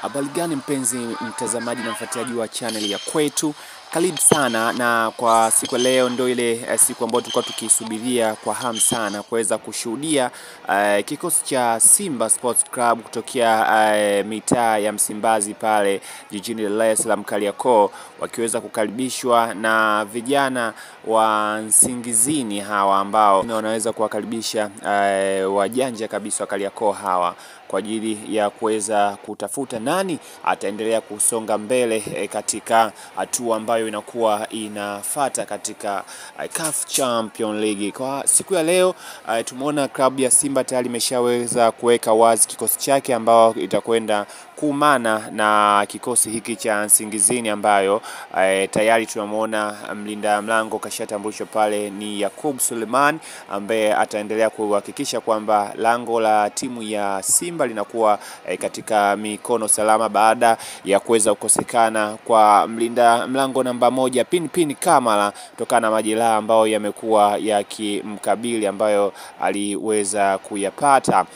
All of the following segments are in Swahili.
Habari gani mpenzi mtazamaji na mfuatiliaji wa channel ya kwetu. Karibu sana, na kwa siku leo ndio ile siku ambayo tulikuwa tukisubiria kwa hamu sana kuweza kushuhudia kikosi cha Simba Sports Club kutokea mitaa ya Msimbazi pale jijini Dar es Salaam Kariakoo, wakiweza kukaribishwa na vijana wa Nsingizini hawa ambao wanaweza kuwakaribisha wajanja kabisa wa Kariakoo hawa kwa ajili ya kuweza kutafuta nani ataendelea kusonga mbele katika hatua ambayo inakuwa inafuata katika CAF Champions League. Kwa siku ya leo tumeona klabu ya Simba tayari imeshaweza kuweka wazi kikosi chake ambao itakwenda kuumana na kikosi hiki cha Nsingizini, ambayo tayari tunamuona mlinda mlango kashatambulishwa pale ni Yakub Suleiman, ambaye ataendelea kuhakikisha kwamba lango la timu ya Simba linakuwa katika mikono salama baada ya kuweza kukosekana kwa mlinda mlango namba 1 Pinpin Kamara kutokana na majeraha ambayo yamekuwa yakimkabili ambayo aliweza kuyapata.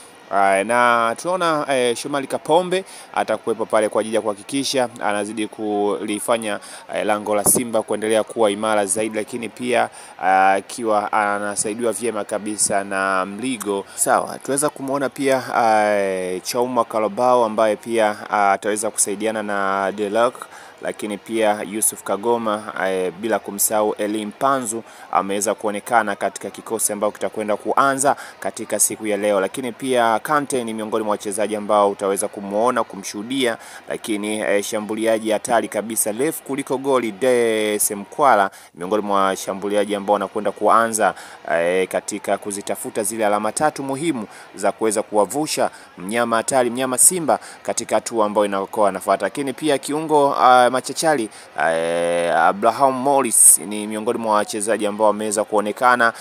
Na tunaona Shomari Kapombe atakuwepo pale kwa ajili ya kuhakikisha anazidi kulifanya lango la Simba kuendelea kuwa imara zaidi, lakini pia akiwa anasaidiwa vyema kabisa na Mligo. Sawa, tuweza kumuona pia Chauma Karabao ambaye pia ataweza kusaidiana na Delok, lakini pia Yusuf Kagoma bila kumsahau Elim Panzu ameweza kuonekana katika kikosi ambao kitakwenda kuanza katika siku ya leo. Lakini pia Kante ni miongoni mwa wachezaji ambao utaweza kumuona kumshuhudia, lakini shambuliaji hatari kabisa refu kuliko goli Dese Mkwala miongoni mwa washambuliaji ambao wanakwenda kuanza katika kuzitafuta zile alama tatu muhimu za kuweza kuwavusha mnyama hatari, mnyama Simba katika hatua ambayo inakoa nafuata. Lakini pia kiungo machachari Abraham Morris ni miongoni mwa wachezaji ambao wameweza kuonekana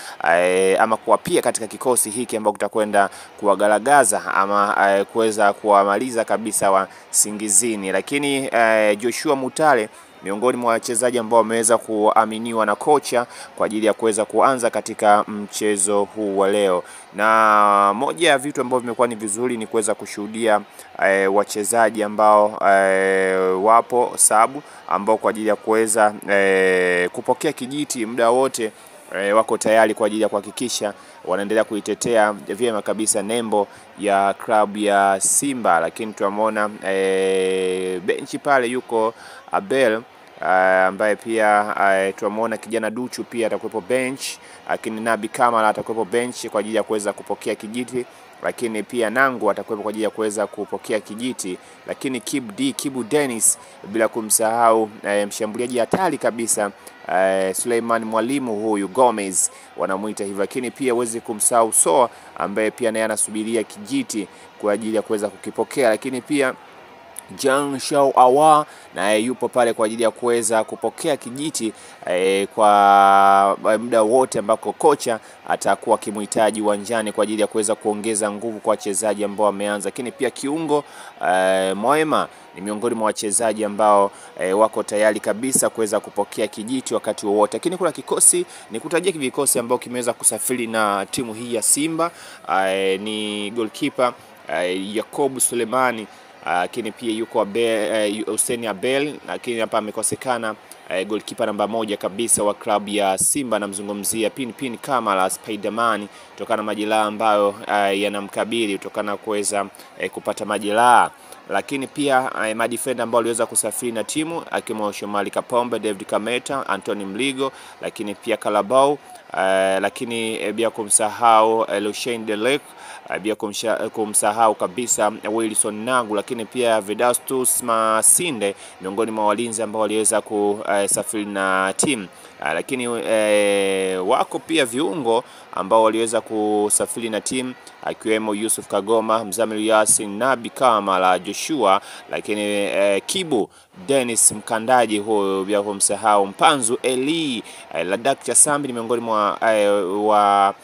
ama kuwapia katika kikosi hiki ambao kitakwenda kuwagaragaza ama kuweza kuwamaliza kabisa wa Nsingizini. Lakini Joshua Mutale miongoni mwa wachezaji ambao wameweza kuaminiwa na kocha kwa ajili ya kuweza kuanza katika mchezo huu wa leo. Na moja ya vitu ambavyo vimekuwa ni vizuri ni kuweza kushuhudia wachezaji ambao wapo sabu ambao kwa ajili ya kuweza kupokea kijiti muda wote wako tayari kwa ajili ya kuhakikisha wanaendelea kuitetea vyema kabisa nembo ya klabu ya Simba. Lakini tunamuona benchi pale yuko Abel ambaye pia tunamuona kijana Duchu pia atakuwepo bench, lakini Nabi Kamara atakuwepo bench kwa ajili ya kuweza kupokea kijiti, lakini pia Nangu atakuwepo kwa ajili ya kuweza kupokea kijiti, lakini Kibu Dennis bila kumsahau mshambuliaji hatari kabisa Suleiman Mwalimu huyu Gomez wanamuita hivyo, lakini pia uweze kumsahau Soa ambaye pia naye anasubiria kijiti kwa ajili ya kuweza kukipokea, lakini pia Jean Shao Awa na yupo pale kwa ajili ya kuweza kupokea kijiti kwa muda wote ambako kocha atakuwa kimhitaji uwanjani kwa ajili ya kuweza kuongeza nguvu kwa wachezaji ambao wameanza. Lakini pia kiungo Moema ni miongoni mwa wachezaji ambao wako tayari kabisa kuweza kupokea kijiti wakati wowote. Lakini kuna kikosi, ni kutajia vikosi ambao kimeweza kusafiri na timu hii ya Simba ni goalkeeper Yakub Suleimani, lakini pia yuko Hussein Abel, lakini hapa amekosekana goalkeeper namba 1 kabisa wa klabu ya Simba, namzungumzia Pinpin Kamara Spiderman kutokana na majeraha ambayo yanamkabili kutokana kuweza kupata majeraha. Lakini pia madefender ambao waliweza kusafiri na timu akiwemo Shomari Kapombe, David Kameta, Anthony Mligo, lakini pia Karabao, lakini bila kumsahau Lucien Delek, bila kumsahau kabisa Wilson Nangu, lakini pia Vedastus Masinde miongoni mwa walinzi ambao waliweza kusafiri na timu. Lakini wako pia viungo ambao waliweza kusafiri na timu akiwemo Yusuf Kagoma, Mzamiru Yasin, Nabi Kamara, Joshua, lakini Kibu Dennis Mkandaji huyo, bila kumsahau Mpanzu Eli, Ladak Chasambi ni miongoni mwa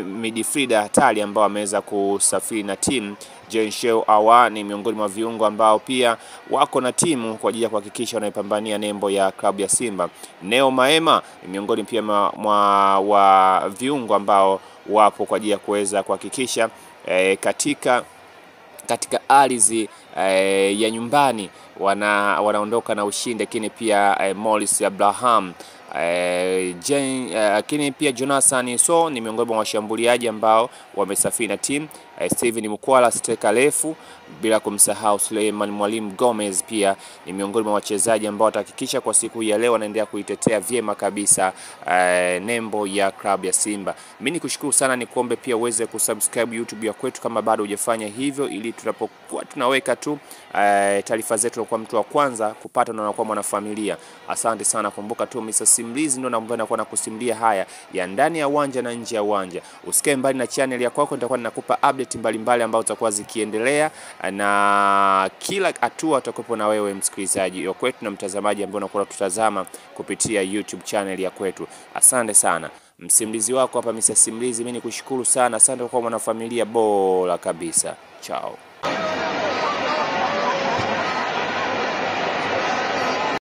midfielder hatari ambao wameweza kusafiri na timu. Jensheo Awa ni miongoni mwa viungo ambao pia wako na timu kwa ajili ya kuhakikisha wanaipambania nembo ya klabu ya Simba. Neo Maema ni miongoni pia wa viungo ambao wapo kwa ajili ya kuweza kuhakikisha katika katika ardhi ya nyumbani wanaondoka na ushindi, lakini pia Morris Abraham lakini pia Jonathan So ni miongoni mwa washambuliaji ambao wamesafiri na timu. Steven Mukwala striker refu, bila kumsahau Suleiman Mwalimu Gomez pia ni miongoni mwa wachezaji ambao watahakikisha kwa siku ya leo wanaendelea kuitetea vyema kabisa nembo ya klabu ya Simba. Mimi nikushukuru sana, nikuombe pia uweze kusubscribe YouTube ya kwetu kama bado hujafanya hivyo, ili tunapokuwa tunaweka tu taarifa zetu kwa mtu wa kwanza kupata na unakuwa mwanafamilia. Asante sana, kumbuka tu Mr. Simulizi ndio ambaye anakuwa nakusimulia haya ya ndani ya uwanja na nje ya uwanja. Usikae mbali na channel ya kwako, nitakuwa ninakupa update mbalimbali ambazo zitakuwa zikiendelea, na kila hatua utakuwa na wewe msikilizaji wa kwetu na mtazamaji ambaye unakuwa tutazama kupitia YouTube channel ya kwetu. Asante sana. Msimulizi wako hapa Mr. Simulizi, mimi nikushukuru sana. Asante kwa mwanafamilia bora kabisa. Chao.